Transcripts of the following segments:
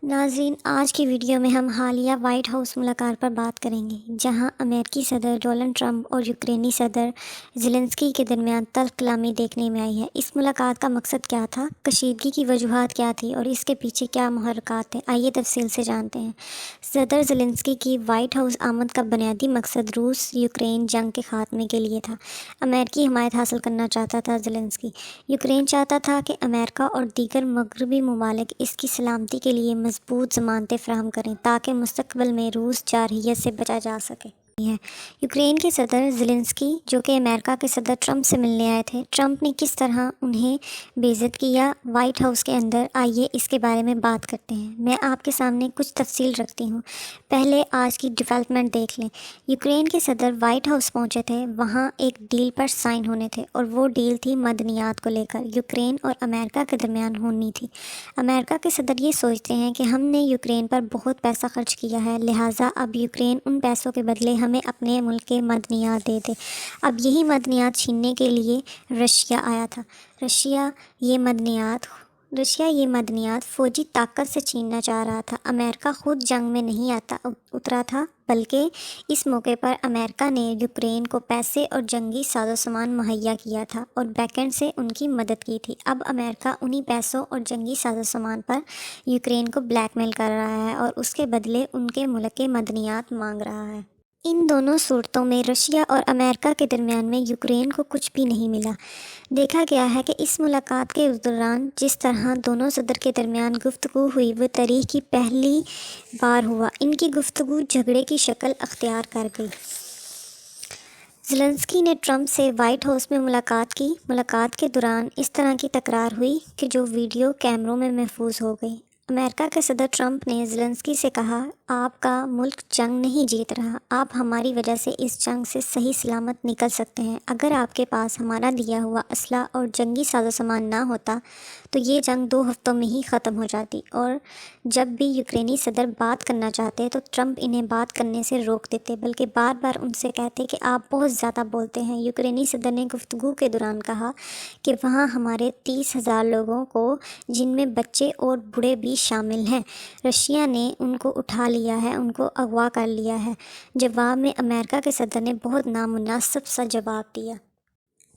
ناظرین، آج کی ویڈیو میں ہم حالیہ وائٹ ہاؤس ملاقات پر بات کریں گے، جہاں امریکی صدر ڈونلڈ ٹرمپ اور یوکرینی صدر زیلنسکی کے درمیان تلخ کلامی دیکھنے میں آئی ہے۔ اس ملاقات کا مقصد کیا تھا، کشیدگی کی وجوہات کیا تھیں اور اس کے پیچھے کیا محرکات تھے، آئیے تفصیل سے جانتے ہیں۔ صدر زیلنسکی کی وائٹ ہاؤس آمد کا بنیادی مقصد روس یوکرین جنگ کے خاتمے کے لیے تھا۔ امریکی حمایت حاصل کرنا چاہتا تھا زیلنسکی۔ یوکرین چاہتا تھا کہ امریکہ اور دیگر مغربی ممالک اس کی سلامتی کے لیے مضبوط ضمانتیں فراہم کریں تاکہ مستقبل میں روس جارحیت سے بچا جا سکے۔ یوکرین کے صدر زیلنسکی، جو کہ امریکہ کے صدر ٹرمپ سے ملنے آئے تھے، ٹرمپ نے کس طرح انہیں بے عزت کیا وائٹ ہاؤس کے اندر، آئیے اس کے بارے میں بات کرتے ہیں۔ میں آپ کے سامنے کچھ تفصیل رکھتی ہوں۔ پہلے آج کی ڈیولپمنٹ دیکھ لیں۔ یوکرین کے صدر وائٹ ہاؤس پہنچے تھے، وہاں ایک ڈیل پر سائن ہونے تھے اور وہ ڈیل تھی معدنیات کو لے کر، یوکرین اور امریکہ کے درمیان ہونی تھی۔ امریکہ کے صدر یہ سوچتے ہیں کہ ہم نے یوکرین پر بہت پیسہ خرچ کیا ہے، لہٰذا اب یوکرین ان پیسوں کے بدلے ہمیں اپنے ملک کے معدنیات دے دے۔ اب یہی معدنیات چھیننے کے لیے رشیا آیا تھا۔ رشیا یہ معدنیات فوجی طاقت سے چھیننا چاہ رہا تھا۔ امریکہ خود جنگ میں نہیں اترا تھا، بلکہ اس موقع پر امریکہ نے یوکرین کو پیسے اور جنگی سازوسامان مہیا کیا تھا اور بیک اینڈ سے ان کی مدد کی تھی۔ اب امریکہ انہی پیسوں اور جنگی سازوسامان پر یوکرین کو بلیک میل کر رہا ہے اور اس کے بدلے ان کے ملک کے معدنیات مانگ رہا ہے۔ ان دونوں صورتوں میں رشیا اور امریکہ کے درمیان میں یوکرین کو کچھ بھی نہیں ملا۔ دیکھا گیا ہے کہ اس ملاقات کے دوران جس طرح دونوں صدر کے درمیان گفتگو ہوئی وہ تاریخ کی پہلی بار ہوا۔ ان کی گفتگو جھگڑے کی شکل اختیار کر گئی۔ زیلنسکی نے ٹرمپ سے وائٹ ہاؤس میں ملاقات کی۔ ملاقات کے دوران اس طرح کی تکرار ہوئی کہ جو ویڈیو کیمروں میں محفوظ ہو گئی۔ امریکہ کے صدر ٹرمپ نے زیلنسکی سے کہا، آپ کا ملک جنگ نہیں جیت رہا، آپ ہماری وجہ سے اس جنگ سے صحیح سلامت نکل سکتے ہیں۔ اگر آپ کے پاس ہمارا دیا ہوا اسلحہ اور جنگی سازوسامان نہ ہوتا تو یہ جنگ 2 ہفتوں میں ہی ختم ہو جاتی۔ اور جب بھی یوکرینی صدر بات کرنا چاہتے تو ٹرمپ انہیں بات کرنے سے روک دیتے، بلکہ بار بار ان سے کہتے کہ آپ بہت زیادہ بولتے ہیں۔ یوکرینی صدر نے گفتگو کے دوران کہا کہ وہاں ہمارے 30,000 لوگوں کو، جن میں بچے اور بوڑھے بھی شامل ہیں، رشیا نے ان کو اٹھا لیا ہے، ان کو اغوا کر لیا ہے۔ جواب میں امریکہ کے صدر نے بہت نامناسب سا جواب دیا۔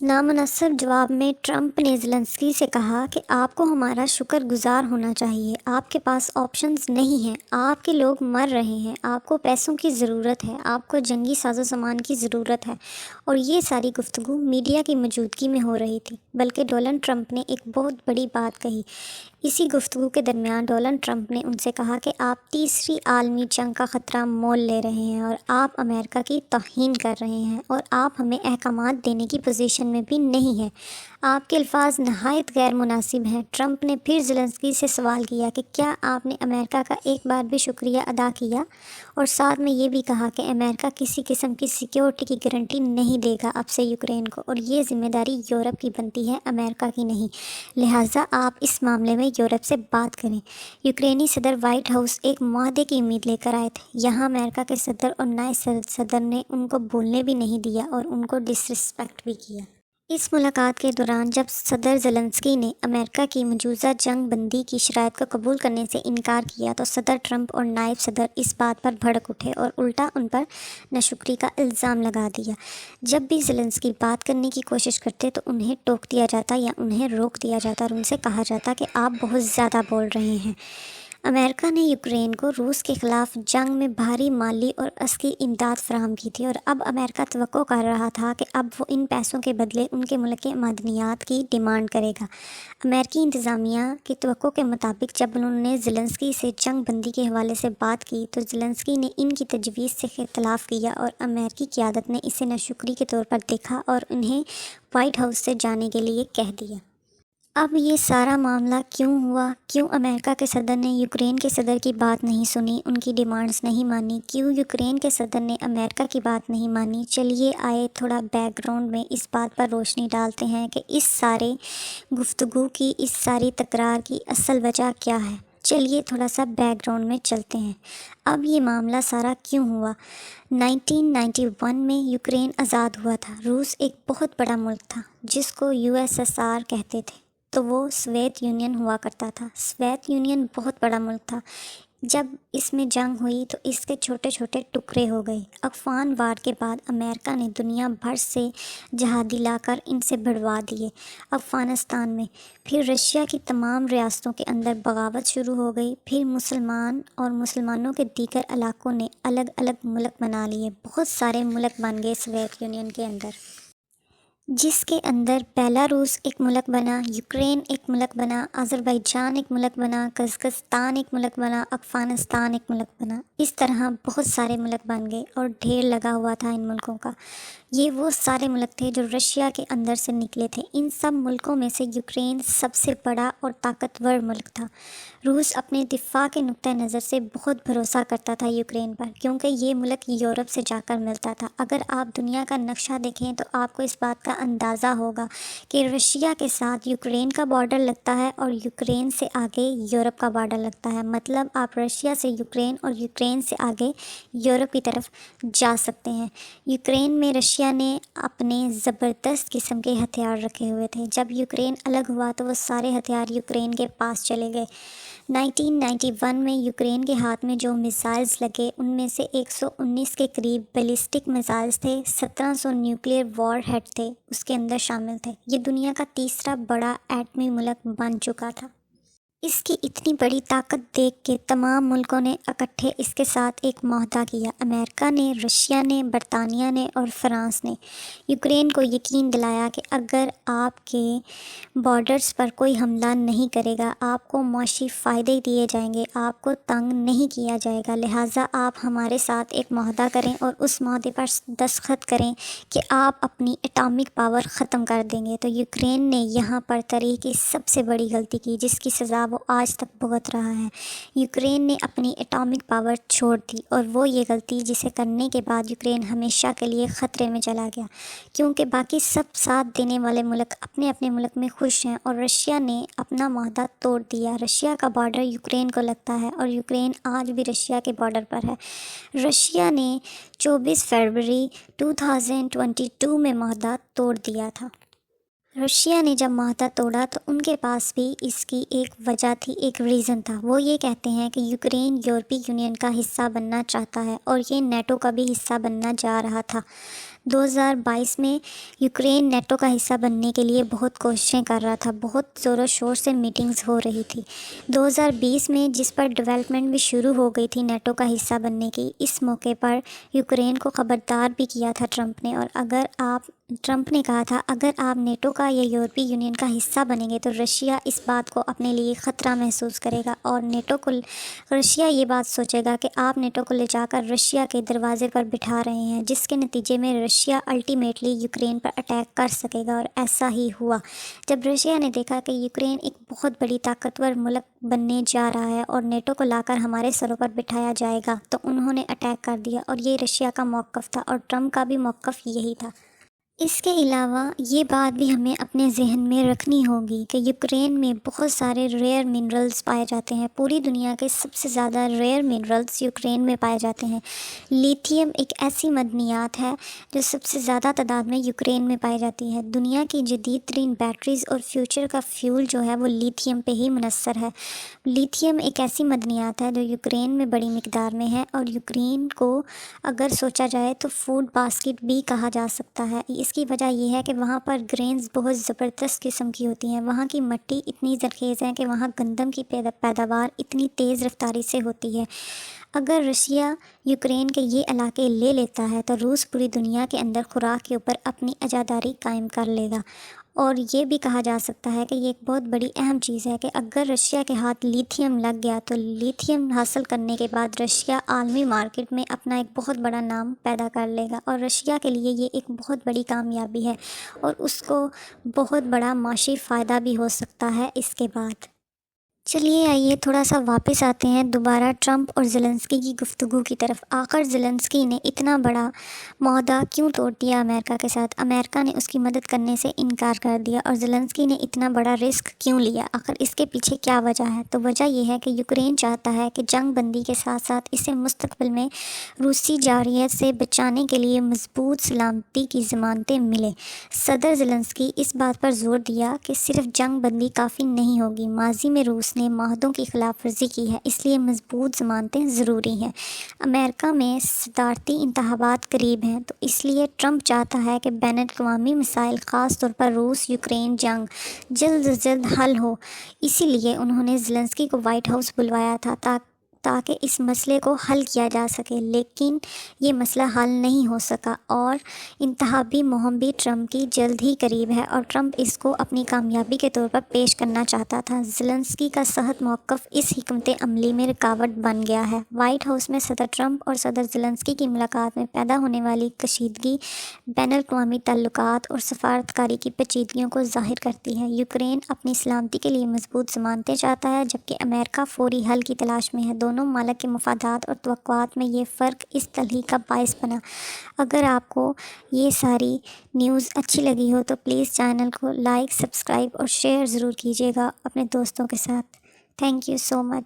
نامناسب جواب میں ٹرمپ نے زیلنسکی سے کہا کہ آپ کو ہمارا شکر گزار ہونا چاہیے، آپ کے پاس آپشنز نہیں ہیں، آپ کے لوگ مر رہے ہیں، آپ کو پیسوں کی ضرورت ہے، آپ کو جنگی سازوسامان کی ضرورت ہے۔ اور یہ ساری گفتگو میڈیا کی موجودگی میں ہو رہی تھی، بلکہ ڈونلڈ ٹرمپ نے ایک بہت بڑی بات کہی۔ اسی گفتگو کے درمیان ڈونلڈ ٹرمپ نے ان سے کہا کہ آپ تیسری عالمی جنگ کا خطرہ مول لے رہے ہیں اور آپ امریکہ کی توہین کر رہے ہیں اور آپ ہمیں احکامات دینے کی پوزیشن میں بھی نہیں ہیں۔ آپ کے الفاظ نہایت غیر مناسب ہیں۔ ٹرمپ نے پھر زیلنسکی سے سوال کیا کہ کیا آپ نے امریکہ کا ایک بار بھی شکریہ ادا کیا، اور ساتھ میں یہ بھی کہا کہ امریکہ کسی قسم کی سیکیورٹی کی گارنٹی نہیں دے گا اب سے یوکرین کو، اور یہ ذمہ داری یورپ کی بنتی ہے، امریکہ کی نہیں، لہٰذا آپ اس معاملے میں یورپ سے بات کریں۔ یوکرینی صدر وائٹ ہاؤس ایک معاہدے کی امید لے کر آئے تھے۔ یہاں امریکہ کے صدر اور نائب صدر نے ان کو بولنے بھی نہیں دیا اور ان کو ڈس رسپیکٹ بھی کیا۔ اس ملاقات کے دوران جب صدر زیلنسکی نے امریکہ کی مجوزہ جنگ بندی کی شرائط کو قبول کرنے سے انکار کیا تو صدر ٹرمپ اور نائب صدر اس بات پر بھڑک اٹھے اور الٹا ان پر ناشکری کا الزام لگا دیا۔ جب بھی زیلنسکی بات کرنے کی کوشش کرتے تو انہیں ٹوک دیا جاتا یا انہیں روک دیا جاتا اور ان سے کہا جاتا کہ آپ بہت زیادہ بول رہے ہیں۔ امریکہ نے یوکرین کو روس کے خلاف جنگ میں بھاری مالی اور عسکری امداد فراہم کی تھی، اور اب امریکہ توقع کر رہا تھا کہ اب وہ ان پیسوں کے بدلے ان کے ملک کے معدنیات کی ڈیمانڈ کرے گا۔ امریکی انتظامیہ کی توقع کے مطابق جب انہوں نے زیلنسکی سے جنگ بندی کے حوالے سے بات کی تو زیلنسکی نے ان کی تجویز سے اختلاف کیا اور امریکی قیادت نے اسے ناشکری کے طور پر دیکھا اور انہیں وائٹ ہاؤس سے جانے کے لیے کہہ دیا۔ اب یہ سارا معاملہ کیوں ہوا؟ کیوں امریکہ کے صدر نے یوکرین کے صدر کی بات نہیں سنی، ان کی ڈیمانڈز نہیں مانی؟ کیوں یوکرین کے صدر نے امریکہ کی بات نہیں مانی؟ چلیے آئے تھوڑا بیک گراؤنڈ میں اس بات پر روشنی ڈالتے ہیں کہ اس سارے گفتگو کی، اس ساری تکرار کی اصل وجہ کیا ہے۔ چلیے تھوڑا سا بیک گراؤنڈ میں چلتے ہیں۔ اب یہ معاملہ سارا کیوں ہوا؟ 1991 میں یوکرین آزاد ہوا تھا۔ روس ایک بہت بڑا ملک تھا جس کو USSR کہتے تھے۔ تو وہ سوویت یونین ہوا کرتا تھا۔ سوویت یونین بہت بڑا ملک تھا۔ جب اس میں جنگ ہوئی تو اس کے چھوٹے چھوٹے ٹکڑے ہو گئے۔ افغان وار کے بعد امریکہ نے دنیا بھر سے جہادی لا کر ان سے بھڑوا دیے افغانستان میں۔ پھر رشیا کی تمام ریاستوں کے اندر بغاوت شروع ہو گئی۔ پھر مسلمان اور مسلمانوں کے دیگر علاقوں نے الگ الگ ملک بنا لیے۔ بہت سارے ملک بن گئے سوویت یونین کے اندر، جس کے اندر بیلاروس ایک ملک بنا، یوکرین ایک ملک بنا، آذربائیجان ایک ملک بنا، قزقستان ایک ملک بنا، افغانستان ایک ملک بنا۔ اس طرح بہت سارے ملک بن گئے اور ڈھیر لگا ہوا تھا ان ملکوں کا۔ یہ وہ سارے ملک تھے جو رشیا کے اندر سے نکلے تھے۔ ان سب ملکوں میں سے یوکرین سب سے بڑا اور طاقتور ملک تھا۔ روس اپنے دفاع کے نقطہ نظر سے بہت بھروسہ کرتا تھا یوکرین پر، کیونکہ یہ ملک یورپ سے جا کر ملتا تھا۔ اگر آپ دنیا کا نقشہ دیکھیں تو آپ کو اس بات کا اندازہ ہوگا کہ رشیا کے ساتھ یوکرین کا بارڈر لگتا ہے اور یوکرین سے آگے یورپ کا بارڈر لگتا ہے۔ مطلب آپ رشیا سے یوکرین اور یوکرین سے آگے یورپ کی طرف جا سکتے ہیں۔ یوکرین میں رشیا نے اپنے زبردست قسم کے ہتھیار رکھے ہوئے تھے۔ جب یوکرین الگ ہوا تو وہ سارے ہتھیار یوکرین کے پاس چلے گئے۔ 1991 میں یوکرین کے ہاتھ میں جو میزائلز لگے ان میں سے 119 کے قریب بیلسٹک میزائلز تھے، 1700 نیوکلیئر وار ہیڈ تھے اس کے اندر شامل تھے۔ یہ دنیا کا تیسرا بڑا ایٹمی ملک بن چکا تھا۔ اس کی اتنی بڑی طاقت دیکھ کے تمام ملکوں نے اکٹھے اس کے ساتھ ایک معاہدہ کیا۔ امریکہ نے، رشیا نے، برطانیہ نے اور فرانس نے یوکرین کو یقین دلایا کہ اگر آپ کے بارڈرز پر کوئی حملہ نہیں کرے گا، آپ کو معاشی فائدے دیے جائیں گے، آپ کو تنگ نہیں کیا جائے گا، لہٰذا آپ ہمارے ساتھ ایک معاہدہ کریں اور اس معاہدے پر دستخط کریں کہ آپ اپنی اٹامک پاور ختم کر دیں گے۔ تو یوکرین نے یہاں پر تاریخ کی سب سے بڑی غلطی کی، جس کی سزا وہ آج تک بھگت رہا ہے۔ یوکرین نے اپنی اٹامک پاور چھوڑ دی، اور وہ یہ غلطی جسے کرنے کے بعد یوکرین ہمیشہ کے لیے خطرے میں چلا گیا، کیونکہ باقی سب ساتھ دینے والے ملک اپنے اپنے ملک میں خوش ہیں اور رشیا نے اپنا معاہدہ توڑ دیا۔ رشیا کا بارڈر یوکرین کو لگتا ہے اور یوکرین آج بھی رشیا کے بارڈر پر ہے۔ رشیا نے 24 فروری 2022 میں معاہدہ توڑ دیا تھا۔ رشیا نے جب معاہدہ توڑا تو ان کے پاس بھی اس کی ایک وجہ تھی، ایک ریزن تھا۔ وہ یہ کہتے ہیں کہ یوکرین یورپی یونین کا حصہ بننا چاہتا ہے اور یہ نیٹو کا بھی حصہ بننا جا رہا تھا۔ 2022 میں یوکرین نیٹو کا حصہ بننے کے لیے بہت کوششیں کر رہا تھا، بہت زور و شور سے میٹنگز ہو رہی تھی۔ 2020 میں جس پر ڈیولپمنٹ بھی شروع ہو گئی تھی نیٹو کا حصہ بننے کی، اس موقع پر یوکرین کو خبردار بھی کیا تھا ٹرمپ نے، اور ٹرمپ نے کہا تھا اگر آپ نیٹو کا یا یورپی یونین کا حصہ بنیں گے تو رشیا اس بات کو اپنے لیے خطرہ محسوس کرے گا، اور رشیا یہ بات سوچے گا کہ آپ نیٹو کو لے جا کر رشیا کے دروازے پر بٹھا رہے ہیں، جس کے نتیجے میں رشیا الٹیمیٹلی یوکرین پر اٹیک کر سکے گا۔ اور ایسا ہی ہوا۔ جب رشیا نے دیکھا کہ یوکرین ایک بہت بڑی طاقتور ملک بننے جا رہا ہے اور نیٹو کو لا کر ہمارے سروں پر بٹھایا جائے گا، تو انہوں نے اٹیک کر دیا، اور یہ رشیا کا موقف تھا اور ٹرمپ کا بھی موقف یہی تھا۔ اس کے علاوہ یہ بات بھی ہمیں اپنے ذہن میں رکھنی ہوگی کہ یوکرین میں بہت سارے ریئر منرلز پائے جاتے ہیں۔ پوری دنیا کے سب سے زیادہ ریئر منرلز یوکرین میں پائے جاتے ہیں۔ لیتھیم ایک ایسی معدنیات ہے جو سب سے زیادہ تعداد میں یوکرین میں پائی جاتی ہے۔ دنیا کی جدید ترین بیٹریز اور فیوچر کا فیول جو ہے وہ لیتھیم پہ ہی منحصر ہے۔ لیتھیم ایک ایسی معدنیات ہے جو یوکرین میں بڑی مقدار میں ہے، اور یوکرین کو اگر سوچا جائے تو فوڈ باسکٹ بھی کہا جا سکتا ہے۔ اس کی وجہ یہ ہے کہ وہاں پر گرینز بہت زبردست قسم کی ہوتی ہیں، وہاں کی مٹی اتنی زرخیز ہے کہ وہاں گندم کی پیداوار اتنی تیز رفتاری سے ہوتی ہے۔ اگر رشیا یوکرین کے یہ علاقے لے لیتا ہے تو روس پوری دنیا کے اندر خوراک کے اوپر اپنی عزاداری قائم کر لے گا۔ اور یہ بھی کہا جا سکتا ہے کہ یہ ایک بہت بڑی اہم چیز ہے کہ اگر رشیا کے ہاتھ لیتھیم لگ گیا تو لیتھیم حاصل کرنے کے بعد رشیا عالمی مارکیٹ میں اپنا ایک بہت بڑا نام پیدا کر لے گا، اور رشیا کے لیے یہ ایک بہت بڑی کامیابی ہے، اور اس کو بہت بڑا معاشی فائدہ بھی ہو سکتا ہے اس کے بعد۔ چلیے آئیے تھوڑا سا واپس آتے ہیں دوبارہ ٹرمپ اور زیلنسکی کی گفتگو کی طرف۔ آخر زیلنسکی نے اتنا بڑا معاہدہ کیوں توڑ دیا امریکہ کے ساتھ؟ امریکہ نے اس کی مدد کرنے سے انکار کر دیا اور زیلنسکی نے اتنا بڑا رسک کیوں لیا؟ آخر اس کے پیچھے کیا وجہ ہے؟ تو وجہ یہ ہے کہ یوکرین چاہتا ہے کہ جنگ بندی کے ساتھ ساتھ اسے مستقبل میں روسی جارحیت سے بچانے کے لیے مضبوط سلامتی کی ضمانتیں ملیں۔ صدر زیلنسکی اس بات پر زور دیا کہ صرف جنگ بندی کافی نہیں ہوگی، ماضی میں روس نے معاہدوں کی خلاف ورزی کی ہے، اس لیے مضبوط ضمانتیں ضروری ہیں۔ امریکہ میں صدارتی انتخابات قریب ہیں، تو اس لیے ٹرمپ چاہتا ہے کہ بین الاقوامی مسائل، خاص طور پر روس یوکرین جنگ، جلد از جلد حل ہو۔ اسی لیے انہوں نے زیلنسکی کو وائٹ ہاؤس بلوایا تھا تاکہ اس مسئلے کو حل کیا جا سکے، لیکن یہ مسئلہ حل نہیں ہو سکا اور انتخابی مہم بھی ٹرمپ کی جلد ہی قریب ہے اور ٹرمپ اس کو اپنی کامیابی کے طور پر پیش کرنا چاہتا تھا۔ زیلنسکی کا سخت موقف اس حکمت عملی میں رکاوٹ بن گیا ہے۔ وائٹ ہاؤس میں صدر ٹرمپ اور صدر زیلنسکی کی ملاقات میں پیدا ہونے والی کشیدگی بین الاقوامی تعلقات اور سفارتکاری کی پیچیدگیوں کو ظاہر کرتی ہے۔ یوکرین اپنی سلامتی کے لیے مضبوط ضمانتیں چاہتا ہے، جبکہ امریکہ فوری حل کی تلاش میں ہے۔ دونوں ممالک کے مفادات اور توقعات میں یہ فرق اس تلخی کا باعث بنا۔ اگر آپ کو یہ ساری نیوز اچھی لگی ہو تو پلیز چینل کو لائک، سبسکرائب اور شیئر ضرور کیجیے گا اپنے دوستوں کے ساتھ۔ Thank you so much.